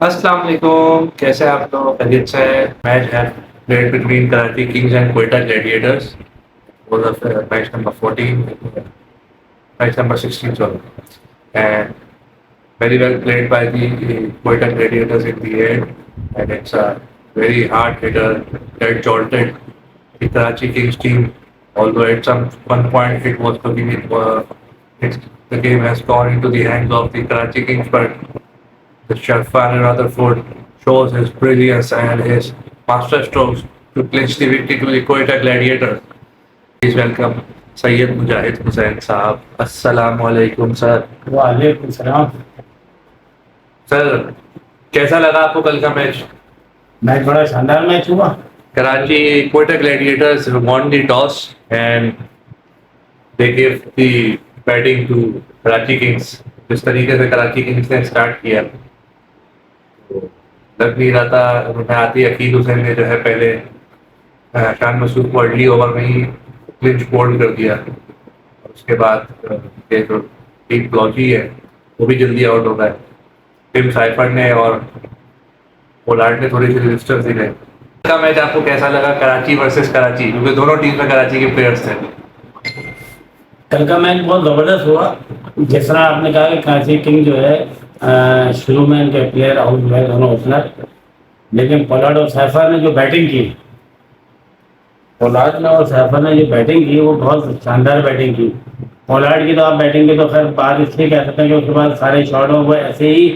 अस्सलाम वालेकुम, कैसे हैं आप लोग? खैरियत से हैं? मैच है played between Karachi Kings and Quetta Gladiators. Was of match number 14, match number 16, sorry. And very well played by the Quetta Gladiators in the end. And it's a very hard hitter that jolted the Karachi Kings team. Although at some one point it was looking the game has gone into the hands of the Karachi Kings, but the Sharfan Rutherford shows his brilliance and his master strokes to clinch the victory to the Quetta Gladiators. Please welcome Sayyid Mujahid Hussain Saab. Assalamu alaikum sir. वालेकुम सलाम। Sir, कैसा लगा आपको कल का match? Match बड़ा शानदार match हुआ। Karachi Quetta Gladiators won the toss and they gave the batting to Karachi Kings. जिस तरीके से कराची किंग्स ने स्टार्ट किया तो लग नहीं रहा था, उन्हें आती अकील हुसैन ने जो है पहले शान मसूद को अर्ली ओवर में ही क्लिंच बोल्ड कर दिया। और उसके बाद ये जो टीम ब्लॉची है वो भी जल्दी आउट हो गए। टिम साइफर ने और पोलार्ड ने थोड़ी सी रेजिस्टेंस दी। का मैच आपको कैसा लगा, कराची वर्सेस कराची, क्योंकि दोनों टीम में कराची के प्लेयर्स थे? कल का मैच बहुत ज़बरदस्त हुआ। जिस तरह आपने कहा कि कराची किंग जो है शुरू में इनके प्लेयर आउट हुए दोनों ओपनर, लेकिन पोलार्ड और सैफर ने जो बैटिंग की, पोलार्ड ने और सैफर ने जो बैटिंग की वो बहुत शानदार बैटिंग की। पोलार्ड की तो आप बैटिंग की तो खैर बात इसलिए कह सकते हैं कि उसके बाद सारे शॉटों वो ऐसे ही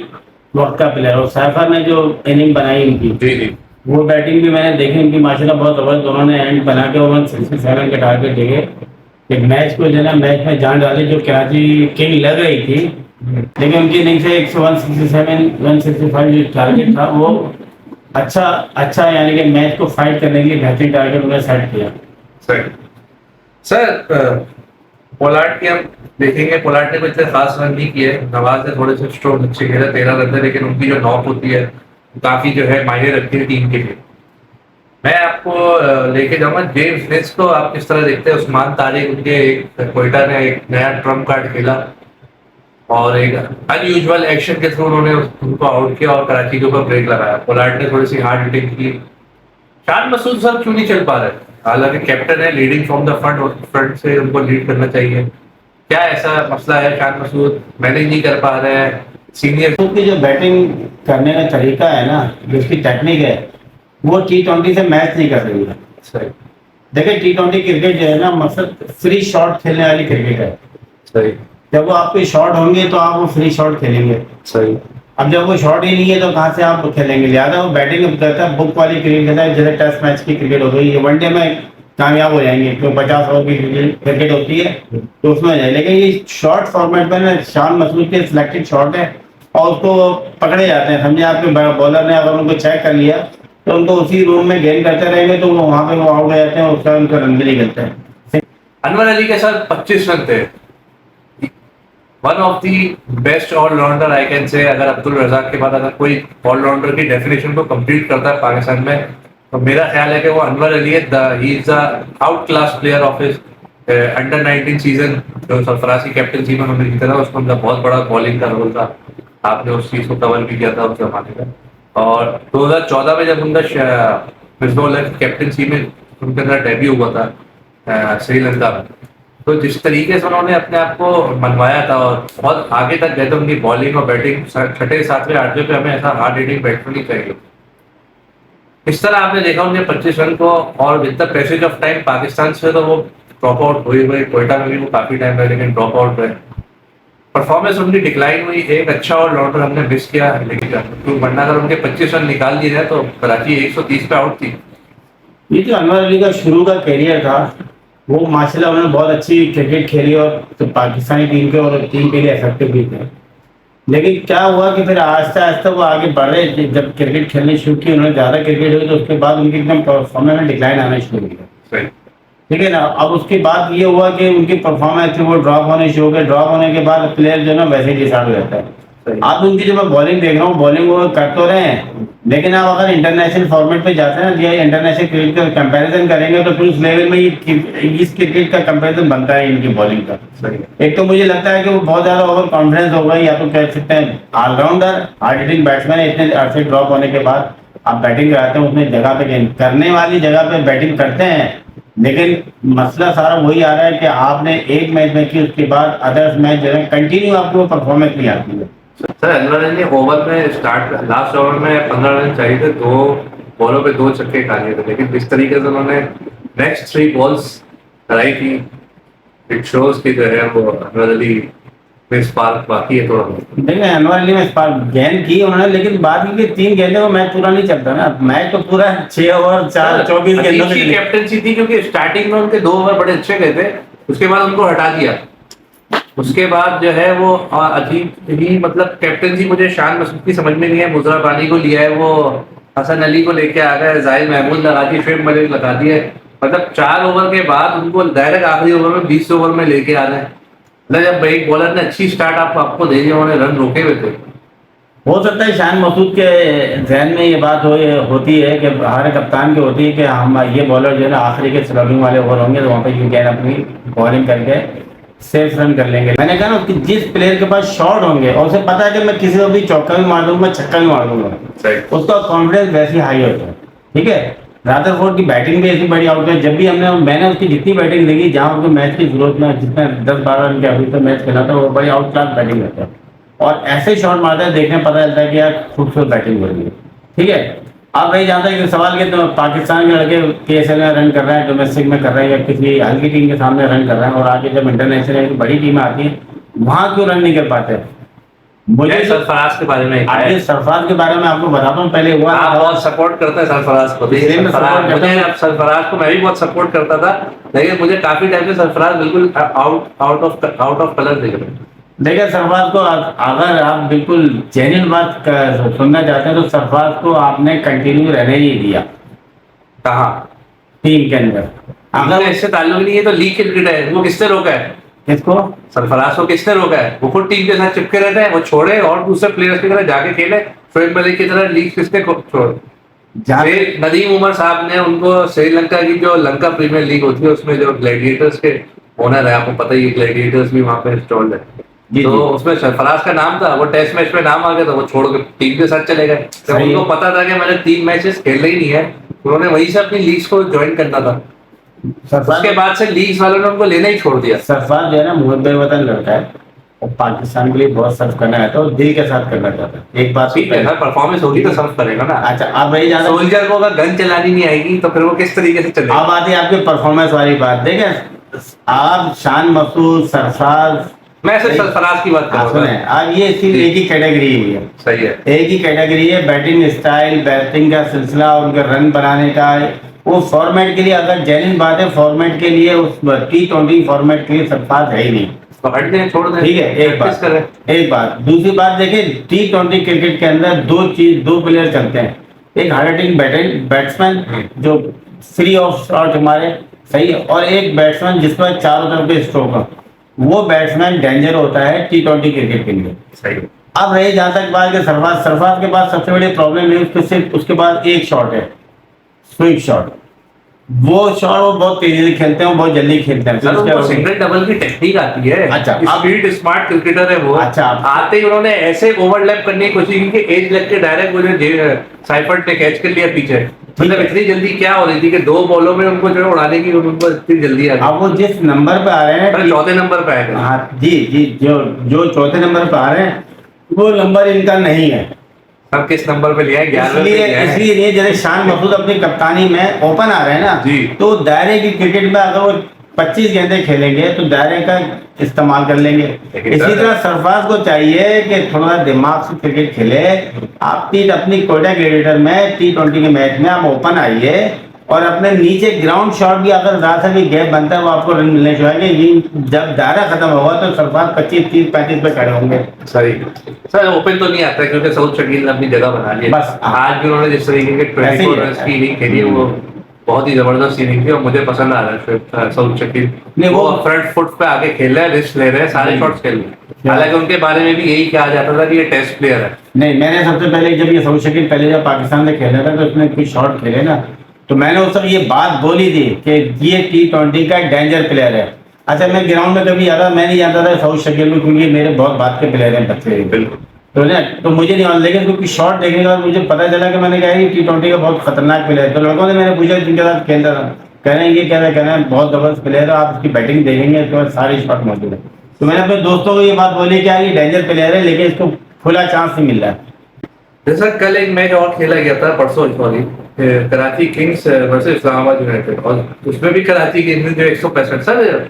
वक्त का प्लेयर, और सैफर ने जो इनिंग बनाई इनकी जी जी, वो बैटिंग भी मैंने देखी इनकी माशाल्लाह बहुत ज़बरदस्त। दोनों ने एंड बना के 167 के टारगेट दिए, एक मैच को जो है मैच में जान डाली जो कराची किंग लग रही थी, लेकिन उनकी इनिंग से 167 165 जो टारगेट था वो अच्छा यानी कि मैच को फाइट करने के लिए बेहतरीन टारगेट उन्होंने सेट किया। सर सर पोलार्ड की हम देखेंगे, पोलार्ड ने कोई इतने खास रन नहीं किए। नवाज ने थोड़े से स्ट्रोक अच्छे खेले, 13 रन थे, लेकिन उनकी जो नॉक होती है काफी जो है मायने रखती है टीम के लिए। मैं आपको लेके जाऊंगा जेम्स नेस को। आप किस तरह देखते हैं? उस्मान तारिक, उनके क्वेटा ने एक नया ट्रम्प कार्ड खेला और एक अनयूजुअल एक्शन के थ्रू उन्होंने उनको आउट किया और कराची के ऊपर ब्रेक लगाया। पोलार्ड ने थोड़ी सी हार्ड हिटिंग की। शान मसूद सर क्यों नहीं चल पा रहे? हालांकि कैप्टन है, लीडिंग फ्रॉम द फ्रंट से उनको लीड करना चाहिए। क्या ऐसा मसला है? शान मसूद मैनेज नहीं कर पा रहे हैं। सीनियर की जो बैटिंग करने का तरीका है ना, जो उसकी टेक्निक है, वो T20 से मैच नहीं कर रही है। सही देखिए T20 क्रिकेट जो है ना, मकसद फ्री शॉट खेलने वाली क्रिकेट है। सही जब वो आपके शॉट होंगे तो आप वो फ्री शॉट खेलेंगे। सही। अब जब वो शॉट ही नहीं है तो कहाँ से आप खेलेंगे? लिहाजा वो बैटिंग करता है, बुक वाली क्रिकेट खेलता है, जैसे टेस्ट मैच की क्रिकेट हो गई, ये वनडे में कामयाब हो जाएंगे क्योंकि 50 ओवर की क्रिकेट होती है तो उसमें हो जाए। लेकिन ये शॉर्ट फॉर्मेट में ना शान मसूद के सिलेक्टेड शॉट है और उसको पकड़े जाते हैं। समझे आपके बॉलर ने अगर उनको चेक कर लिया तो उनको उसी रूम में गेंद करते रहेंगे तो वो वहाँ पे वो आउट हो जाते हैं, उसका उनका रन भी निकलता है। अनवर अली के साथ 25 रन थे। One of the best allrounder I can say. अगर अब्दुल रजाक के बाद अगर कोई ऑलराउंडर की डेफिनेशन को कंप्लीट करता है पाकिस्तान में तो मेरा ख्याल है कि वो अनवर अली है। He is the out class player of his under 19 season. जो सरफराजी कैप्टनसी में उन्होंने जीता था उसमें उनका बहुत बड़ा बॉलिंग का रोल था। आपने उस चीज को कवर भी किया था उस जमाने में। और 2014 में जब उनका मिसबाह की कैप्टनसी में उनके अंदर डेब्यू हुआ था श्रीलंका में, तो जिस तरीके से उन्होंने अपने आप को मनवाया था और बहुत आगे तक गए थे उनकी बॉलिंग और बैटिंग, छठे सातवें आठवें पे हमें ऐसा हार्ड हिटिंग बैट्समैन ही चाहिए। इस तरह आपने देखा उनके 25 रन को, और with the passage of time Pakistan से तो वो ड्रॉप आउट हुए। क्वेटा में भी वो काफी टाइम रहे लेकिन ड्रॉप आउट हुए। परफॉर्मेंस उनकी डिक्लाइन हुई। एक अच्छा ऑलराउंडर हमने मिस किया, लेकिन वरना अगर उनके 25 रन निकाल दिए जाए तो कराची 130 पे आउट थी। ये जो अनवर अली का शुरू का करियर था वो माशाल्लाह उन्होंने बहुत अच्छी क्रिकेट खेली और तो पाकिस्तानी टीम के और टीम के लिए इफेक्टिव भी थे। लेकिन क्या हुआ कि फिर आहिस्ता आहिस्ता वो आगे बढ़ रहे, जब क्रिकेट खेलनी शुरू की, उन्होंने ज़्यादा क्रिकेट हुई तो उसके बाद उनकी एकदम परफॉर्मेंस में डिक्लाइन आना शुरू किया। ठीक है ना। अब उसके बाद ये हुआ कि उनकी परफॉर्मेंस थी वो ड्रॉप होने शुरू हो गए। ड्रॉप होने के बाद प्लेयर जो है ना वैसे ही डिसाइड हो जाता है। सही। आप उनकी जो मैं बॉलिंग देख रहा हूँ, बॉलिंग वो कर तो रहे हैं, लेकिन आप अगर इंटरनेशनल फॉर्मेट पे जाते हैं ना, या इंटरनेशनल क्रिकेट का कंपैरिजन करेंगे तो फिर उस लेवल में इस क्रिकेट का कंपैरिजन बनता है इनकी बॉलिंग का। सही। एक तो मुझे लगता है कि वो बहुत ज्यादा ओवर कॉन्फिडेंस हो गए, या तो कह सकते हैं ऑलराउंडर हार्ड हिटिंग बैट्समैन है, इतने अरसे ड्रॉप होने के बाद आप बैटिंग कराते हैं, उसमें जगह पे करने वाली जगह पे बैटिंग करते हैं, लेकिन मसला सारा वही आ रहा है कि आपने एक मैच में की, उसके बाद अदर्स मैच जो है कंटिन्यू आपको परफॉर्मेंस नहीं आती है। सर अनवर ने ओवर में लास्ट ओवर में 15 रन चाहिए थे, 2 बॉलों पे 2 छक्के खा लिए थे, लेकिन जिस तरीके से उन्होंने नेक्स्ट 3 बॉल्स कराई थी, इट शोज कि जो है वो अनवर अली में स्पार्क बाकी है थोड़ा। देखिए अनवर अली में स्पार्क गेंद की उन्होंने, लेकिन बाद की 3 गेंदों में मैच पूरा नहीं चलता ना, मैच तो पूरा 6 ओवर 24 गेंदों अच्छी में। कैप्टनसी थी क्योंकि स्टार्टिंग में उनके 2 ओवर बड़े अच्छे गए थे, उसके बाद उनको हटा दिया, उसके बाद जो है वो अजीब ही मतलब कैप्टनसी मुझे शान मसूद की समझ में नहीं है। मुजरा पानी को लिया है, वो हसन अली को लेके आ गए, जाहिद महमूद लगा दी, शुएब मलिक लगा दिए, मतलब 4 ओवर के बाद उनको डायरेक्ट आखिरी ओवर में 20 ओवर में लेके आ गए। मतलब जब एक बॉलर ने अच्छी स्टार्ट आपको दे दी, उन्होंने रन रोके हुए थे। हो सकता है शान मसूद के जहन में ये बात होती है कि हर कप्तान की होती है कि हम ये बॉलर जो है ना आखिरी के स्लोगिंग वाले ओवर होंगे तो वहाँ पे यू कैन अपनी बॉलिंग करके सेफ रन कर लेंगे। मैंने कहा ना कि जिस प्लेयर के पास शॉट होंगे और उसे पता है कि मैं किसी को भी चौका भी मार दूंगा, छक्का भी मार दूंगा, उसका कॉन्फिडेंस वैसे ही हाई होता है। ठीक है, रादरफोर्ड की बैटिंग भी ऐसी बड़ी आउट है, जब भी मैंने उसकी जितनी बैटिंग देखी जहाँ उसको मैच की जरूरत में जितना 10-12 रन के अभी तक मैच खेला था, वो बड़ी आउट क्लास बैटिंग करता है और ऐसे शॉट मारता है, देखने में पता चलता है कि यार खूबसूरत बैटिंग हो रही है। ठीक है, अब वही जानता है कि सवाल के तो पाकिस्तान के लड़के केएसएल में रन कर रहे हैं, डोमेस्टिक में कर रहे हैं, या किसी हल्की टीम के सामने रन कर रहे हैं, और आगे जब इंटरनेशनल बड़ी टीमें आती हैं वहां क्यों रन नहीं कर पाते। मुझे सरफराज के बारे में आगे सरफराज के बारे में आपको बताता हूँ, पहले हुआ आप बहुत सपोर्ट करते हैं सरफराज को, सरफराज को मैं भी बहुत सपोर्ट करता था, लेकिन मुझे काफी टाइम से सरफराज बिल्कुल आउट ऑफ कलर दिख रहे हैं। देखिए सरफराज को अगर आप बिल्कुल जेन्युइन बात सुनना चाहते हैं तो सरफराज को आपने कंटिन्यू रहने नहीं दिया कहा टीम के अंदर। अगर इससे ताल्लुक नहीं है तो लीग क्रिकेट है, वो किसने रोका है? किसको? सरफराज को किसने रोका है? वो खुद टीम के साथ चिपके रहते हैं, वो छोड़े और दूसरे प्लेयर्स की तरह जाके खेले, शुएब मलिक की तरह लीग किसने छोड़। नदीम उमर साहब ने उनको श्रीलंका की जो लंका प्रीमियर लीग होती है उसमें जो ग्लैडिएटर्स के ओनर है, आपको पता ही है ग्लैडिएटर्स भी वहां पे इंस्टॉल्ड है, तो उसमें सरफराज का नाम था, वो टेस्ट मैच में नाम आ गया तो वो छोड़ के टीम के साथ चले गए। जब उनको पता था कि मैंने 3 मैचेस खेलने ही नहीं है, उन्होंने वहीं से अपनी लीग्स को ज्वाइन करना था, उसके बाद से लीग्स वालों ने उनको लेना ही छोड़ दिया। सरफराज जो है ना मुहब्बे वतन लड़का है और पाकिस्तान के लिए बहुत सर्व करना है तो दिल के साथ करना चाहता है। एक बात ठीक है, अगर परफॉर्मेंस होगी तो सर्व करेगा ना। अच्छा, आप वही जाना, सोल्जर को अगर गन चलानी नहीं आएगी तो फिर वो किस तरीके से चलेगा? अब आती है आपकी परफॉर्मेंस वाली बात। देखें आप शान मसूद, सरफराज, मैं सिर्फ सरफराज की बात कर रहा हूं। अब ये सिर्फ एक ही कैटेगरी है, सही है, एक ही कैटेगरी है, बैटिंग स्टाइल, बैटिंग का सिलसिला, उनके रन बनाने का, वो फॉर्मेट के लिए अगर जेन्युइन बात है, फॉर्मेट के लिए उस T20 फॉर्मेट के लिए सरफराज है ही नहीं, तो हट दें, छोड़ दें। ठीक है, एक बात। दूसरी बात देखिए T20 क्रिकेट के अंदर दो प्लेयर चलते हैं, एक हार्ड हिटिंग बैट्समैन जो फ्री ऑफ शॉट हमारे सही है, और एक बैट्समैन जिसमें चारों तरफ पे स्ट्रोक है, वो बैट्समैन डेंजर होता है T20 क्रिकेट के लिए। सही। अब रही जहां तक बात कि सरफराज के पास सबसे बड़ी प्रॉब्लम है उसके सिर्फ उसके पास एक शॉट है, स्विंग शॉट, वो शॉट वो बहुत तेजी से खेलते हैं, बहुत जल्दी खेलते हैं, सर उनको सिंगल डबल की टेक्निक आती है। अच्छा, स्पीड स्मार्ट क्रिकेटर है वो। अच्छा, आते ही उन्होंने ऐसे ओवरलैप करने की कोशिश की कि एज लग के डायरेक्ट मुझे साइफर्ट ने कैच कर लिया पीछे, मतलब इतनी जल्दी क्या हो रही थी कि 2 बॉलों में उनको जो उड़ाने की उनको इतनी जल्दी आ गई। अब वो जिस नंबर पे आ रहे हैं, चौथे नंबर पे आए थे। हाँ जी, जो चौथे नंबर पे आ रहे हैं वो नंबर इनका नहीं है। अब किस नंबर पे लिया है? 11 इसलिए नहीं, जैसे शान मसूद अपनी कप्तानी में ओपन आ रहे हैं ना जी, तो दायरे की क्रिकेट में अगर वो 25 गेंदें खेलेंगे तो दायरे का इस्तेमाल कर लेंगे। इसी तरह सरफराज को चाहिए कि थोड़ा दिमाग से क्रिकेट खेले। आप अपनी कोटा क्रिकेटर में T20 के मैच में आप ओपन आइए और अपने नीचे ग्राउंड शॉट भी अगर ज्यादा भी गैप बनता है वो आपको रन मिलने चाहिए। जब दायरा खत्म होगा तो सरफराज 25, 30, 35 पे खड़े होंगे। सही सर, ओपन तो नहीं आता क्योंकि साउथ शकील ने अपनी जगह बना ली है। बस आज भी उन्होंने जिस तरीके के 24 रन की इनिंग खेली है वो बहुत ही जबरदस्त इनिंग थी और मुझे पसंद आ रहा है सऊद शकील। नहीं, वो वो- फ्रंट फुट पे आके खेल रहे हैं, रिस्क ले रहे हैं, सारे शॉट्स खेल रहे हैं। क्या? हालांकि उनके बारे में भी यही कहा जाता था कि ये टेस्ट प्लेयर है। नहीं, मैंने सबसे पहले जब ये सऊद शकील पहले जब पाकिस्तान से खेला था तो उसने कुछ शॉट खेले ना, तो मैंने उस समय ये बात बोली थी कि ये T20 का डेंजर प्लेयर है। अच्छा, मैं ग्राउंड में कभी आता, मैं नहीं जानता था सऊद शकील को, क्योंकि मेरे बहुत बात के प्लेयर हैं बच्चे। बिल्कुल। तो ना, तो मुझे नहीं, लेकिन क्योंकि शॉट देखने के बाद मुझे पता चला कि मैंने कहा ये T20 का बहुत खतरनाक प्लेयर है। तो लड़कों ने मैंने पूछा जिनके साथ खेलता था, कह रहे हैं ये कह रहे हैं बहुत जबरदस्त प्लेयर है, आप इसकी बैटिंग देखेंगे तो सारे शॉट मौजूद है। तो मैंने अपने दोस्तों को ये बात बोली कि ये डेंजर प्लेयर है, लेकिन इसको खुला चांस नहीं मिल रहा है। जैसा कल एक मैच और खेला गया था, परसों sorry, Karachi Kings versus Islamabad United, और उसमें भी कराची किंग्स ने जो 165, सर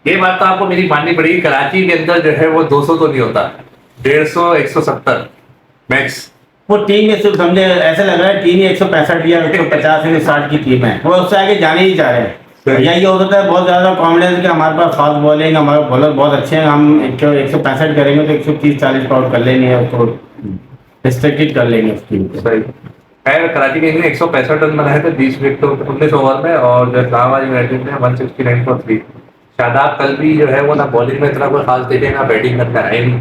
ये बात तो आपको मेरी माननी पड़ेगी, कराची के अंदर जो है वो 200 तो नहीं होता, 150 170 मैक्स। वो टीम में सिर्फ समझे, ऐसा लग रहा है टीम 165 या 150 या 60 की टीम है, वो उससे आगे जाने ही चाह रहे हैं। या ये होता है बहुत ज्यादा कॉन्फिडेंस कि हमारे पास फास्ट बॉलिंग, हमारे बॉलर बहुत अच्छे हैं, हम 165 करेंगे तो 130-40 का आउट कर लेंगे, उसको रिस्ट्रिक्टेड कर लेंगे उस टीम को। सही। खैर कराची किंग्स ने 165 रन बनाए थे 20 विकेटों 19 ओवर में, और जो इस्लामाबाद यूनाइटेड ने 169 फॉर 3। शादाब कल भी जो है वो ना बॉलिंग में इतना कोई खास देखे ना बैटिंग करना है नहीं।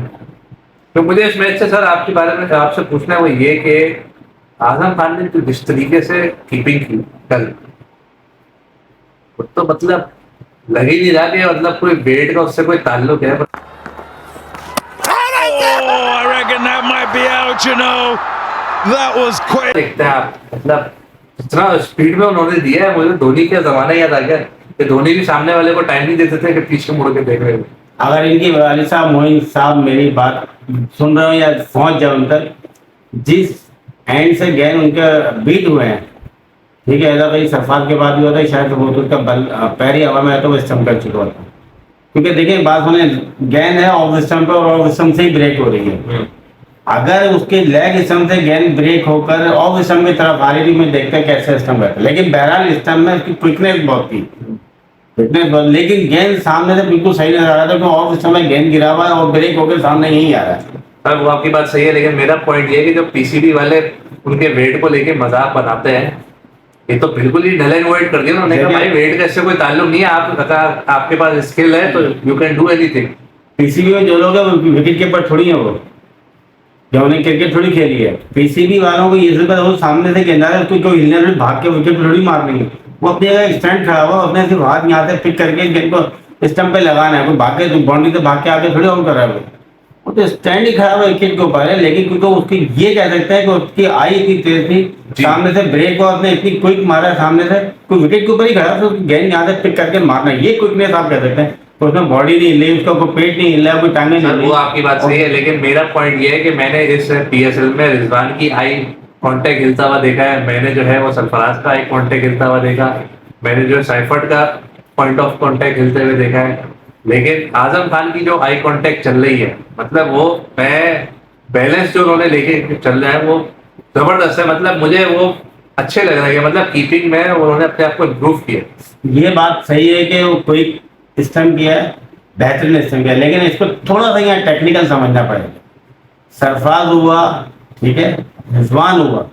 तो मुझे इस मैच से सर आपके बारे में आपसे पूछना है वो ये कि आजम खान ने जो जिस तरीके से कीपिंग की कल, वो तो मतलब लग ही नहीं रहा कि मतलब कोई वेट का उससे कोई ताल्लुक है। Oh, I reckon that might be out, you know. That was quick. देखते हैं आप, मतलब इतना स्पीड में उन्होंने दिया है, मुझे धोनी का जमाना याद आ गया कि धोनी भी सामने वाले को टाइम नहीं देते थे कि पीछे मुड़ के देख रहे हो। अगर इनकी वाली साहब मोइन साहब मेरी बात सुन रहे हो या पहुंच जाओ उन तक, जिस एंड से गेंद उनके बीट हुए हैं, ठीक है, ऐसा भाई सरफराज के बाद भी होता है, शायद वो तो उसका पैर ही हवा में है तो वो स्टंप कर चुका होता है। क्योंकि देखिए बात सुने, गेंद है ऑफ स्टंप पे और ऑफ स्टंप से ही ब्रेक हो रही है। अगर उसके लेग स्टंप से गेंद ब्रेक होकर ऑफ स्टंप की तरफ आ रही थी, मैं देखता कैसे स्टंप है, लेकिन बहरहाल स्टंप में उसकी क्विकनेस बहुत थी, लेकिन गेंद सामने से बिल्कुल सही नजर आ रहा था, क्योंकि ऑफ स्टंप में गेंद गिरा हुआ है और ब्रेक होकर सामने यही आ रहा है। सर वो आपकी बात सही है, लेकिन मेरा पॉइंट ये है कि जो पीसीबी वाले उनके वेट को लेके मजाक बनाते हैं, ये तो बिल्कुल ही नल एंड वाइड कर दिया उन्होंने कहा भाई वेट का इससे कोई ताल्लुक नहीं है, आप आपके पास स्किल है तो you can do anything. PCB में जो लोग हैं वो विकेट कीपर थोड़ी है, वो जो उन्हें क्रिकेट थोड़ी खेली है। पीसीबी वालों को ये सिर्फ वो सामने से गेंदा है, उसको कोई हिलने थोड़ी भाग के विकेट थोड़ी मारनी है, वो अपनी जगह स्टैंड खड़ा हुआ, अपने सिर्फ हाथ यहाँ से पिक करके गेंद को स्टंप पे लगाना है, कोई भाग के बाउंड्री से भाग के आके थोड़ी आउट कर रहा है वो तो स्टैंड ही खड़ा हुआ विकेट के ऊपर है। लेकिन क्योंकि उसकी ये कह सकते हैं कि उसकी आई इतनी तेज थी, सामने से ब्रेक हुआ, उसने इतनी क्विक मारा सामने से, कोई विकेट के ऊपर ही खड़ा, तो गेंद यहाँ से पिक करके मारना, ये क्विकनेस आप कह सकते हैं। तो उसमें बॉडी नहीं हिली, उसका कोई पेट नहीं हिला, कोई टांगे नहीं हिली। वो आपकी बात सही है, लेकिन मेरा पॉइंट ये है कि मैंने इस पीएसएल में रिजवान की आई कांटेक्ट हिलता हुआ देखा है, मैंने जो है वो सरफराज का आई कांटेक्ट हिलता हुआ देखा, मैंने जो सैफर्ट का पॉइंट ऑफ कांटेक्ट हिलते हुए देखा है, लेकिन आजम खान की जो आई कांटेक्ट चल रही है, मतलब वो मैं बैलेंस जो उन्होंने लेके चल रहे हैं वो जबरदस्त है। मतलब मुझे वो अच्छे लग रहे हैं, मतलब कीपिंग में उन्होंने अपने आप को इम्प्रूव किया। ये बात सही है कि वो कोई स्टंप किया है, बेहतरीन स्टंप किया, लेकिन इसको थोड़ा सा यहाँ टेक्निकल समझना पड़ेगा। सरफराज हुआ, ठीक है, रिजवान हुआ,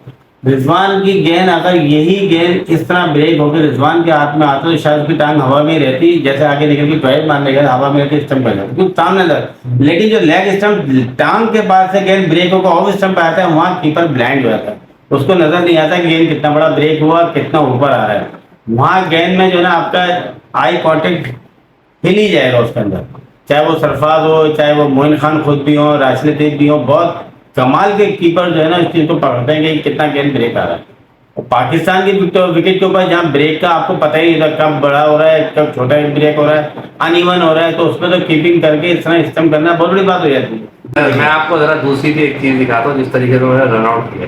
रिजवान की गेंद अगर यही गेंद इस तरह ब्रेक होकर रिजवान के हाथ में आता तो शायद उसकी टांग हवा में रहती, जैसे आगे निकल के ट्वेल्व मारने गया हवा में रहती, स्टंप कर जाती क्योंकि सामने लग। लेकिन जो लेग स्टंप टांग के पास से गेंद ब्रेक होकर ऑफ स्टंप आता है, वहाँ कीपर ब्लाइंड हो जाता है, उसको नजर नहीं आता कि गेंद कितना बड़ा ब्रेक हुआ, कितना ऊपर आ रहा है। वहाँ गेंद में जो है ना आपका आई कॉन्टेक्ट हिल ही जाएगा उसके अंदर, चाहे वो सरफराज हो, चाहे वो मोइन खान खुद भी हो, राशिद लतीफ भी हो, बहुत कमाल के कीपर जो है ना इस चीज को पकड़ते हैं कि कितना गेंद ब्रेक आ रहा है। और पाकिस्तान की विकेट के ऊपर जहाँ ब्रेक का आपको पता ही नहीं था, कब बड़ा हो रहा है कब छोटा ब्रेक हो रहा है, अनइवन हो रहा है, तो उसमें तो कीपिंग करके इस तरह स्टंप करना बहुत बड़ी बात हो जाती है। मैं आपको जरा दूसरी भी एक चीज दिखाता हूँ, जिस तरीके से उन्होंने रन आउट किया।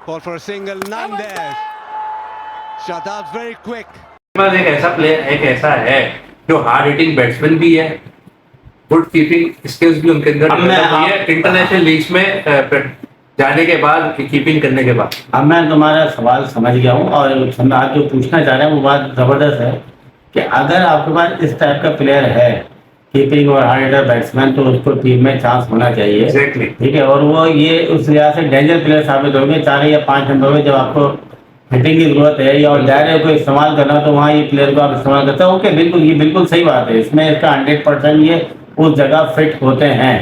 Ball for a single, none there. Shadab's very quick. बस एक ऐसा प्लेयर एक ऐसा है जो हार्ड हिटिंग बैट्समैन भी है, गुड कीपिंग स्किल्स भी उनके अंदर डेवलप हुई है इंटरनेशनल लीग्स में जाने के बाद, कीपिंग करने के बाद। अब मैं तुम्हारा सवाल समझ गया हूँ और आप जो पूछना चाह रहे हैं वो बात जबरदस्त है कि अगर आपके पास इस टाइप का प्लेयर है कीपिंग और हार्ड हिटर बैट्समैन, तो उसको टीम में चांस होना चाहिए। एग्जैक्टली। ठीक है, और वो ये उस लिहाज से डेंजर प्लेयर साबित होंगे 4 या 5 नंबर में, जब आपको हिटिंग की जरूरत है या और दायरे को इस्तेमाल करना, तो वहाँ ये प्लेयर को आप इस्तेमाल करते हो। ओके, बिल्कुल, ये बिल्कुल सही बात है, इसमें इसका 100% ये उस जगह फिट होते हैं,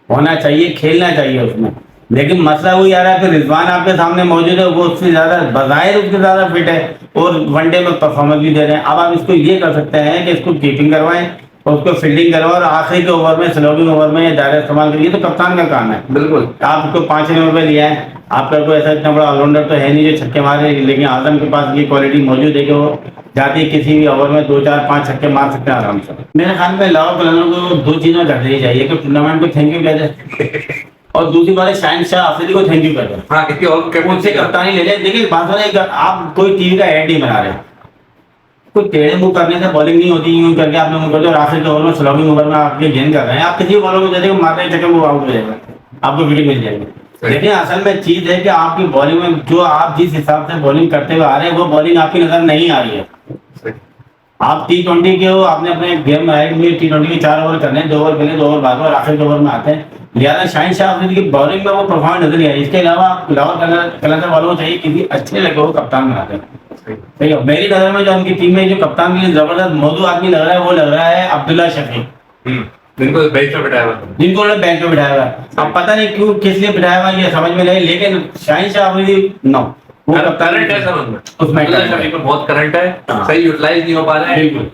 होना चाहिए, खेलना चाहिए उसमें। लेकिन मसला वही आ रहा है कि रिजवान आपके सामने मौजूद है, वो उससे ज्यादा बजाय उससे ज्यादा फिट है और वनडे में परफॉर्मेंस भी दे रहे हैं। अब आप इसको ये कर सकते हैं कि इसको कीपिंग करवाएं और उसको फील्डिंग करवाएं और आखिरी के ओवर में, स्लोविंग ओवर में दायरा इस्तेमाल करिए, तो कप्तान का काम है। बिल्कुल। आप उसको 5 नंबर पे लिया है, आपका कोई ऐसा इतना बड़ा ऑलराउंडर तो है नहीं जो छक्के मारे, लेकिन आजम के पास ये क्वालिटी मौजूद है कि वो जाते ही किसी भी ओवर में 2, 4, 5 छक्के मार सकते हैं आराम से। मेरे ख्याल में लाहौर कलंदर को 2 चीज़ें कर देनी चाहिए कि टूर्नामेंट को थैंक यू कह दे और दूसरी बात है शाहिन शाह अफरीदी को थैंक यू कह दे। हाँ, क्योंकि और उनसे कप्तानी ले ले। देखिए बात हो रही है, आप कोई टीवी का एड नहीं बना रहे, कोई टेढ़े मुंह करने से बॉलिंग नहीं होती, यूं करके आपने मुंह कर दिया और आखिर के ओवर में स्लोविंग ओवर में आपके गेंद कर रहे हैं, आप किसी बॉलर को दे देंगे मारने चक्कर वो आउट हो जाएगा, आपको विकेट मिल जाएगी। लेकिन असल में चीज है कि आपकी बॉलिंग में जो आप जिस हिसाब से बॉलिंग करते हुए आ रहे हैं, वो बॉलिंग आपकी नजर नहीं आ रही है। आप T20 के हो, आपने अपने गेम में आए हुए T20 के 4 ओवर करने, 2 ओवर खेले, 2 ओवर बाद और आखिर के ओवर में आते हैं, लिहाजा शाहिन शाह अफरीदी की बॉलिंग में वो परफॉर्मेंस नजर नहीं आई। इसके अलावा लाहौर कलंदर वालों को चाहिए किसी अच्छे लगे वो कप्तान बनाते हैं। ठीक है, मेरी नजर में जो उनकी टीम में जो कप्तान के लिए जबरदस्त मौजूद आदमी लग रहा है, वो लग रहा है अब्दुल्ला शफी, जिनको बेंच में बिठाया हुआ था। जिनको उन्होंने बैंक में बिठाया हुआ है। अब पता नहीं क्यों किस लिए बिठाया हुआ है ये समझ में नहीं, लेकिन शाहिन शाह अफरीदी नो, वो कप्तान करंट है सर उनमें, उसमें बहुत करंट है, हाँ। सही यूटिलाइज नहीं हो पा रहा है। बिल्कुल।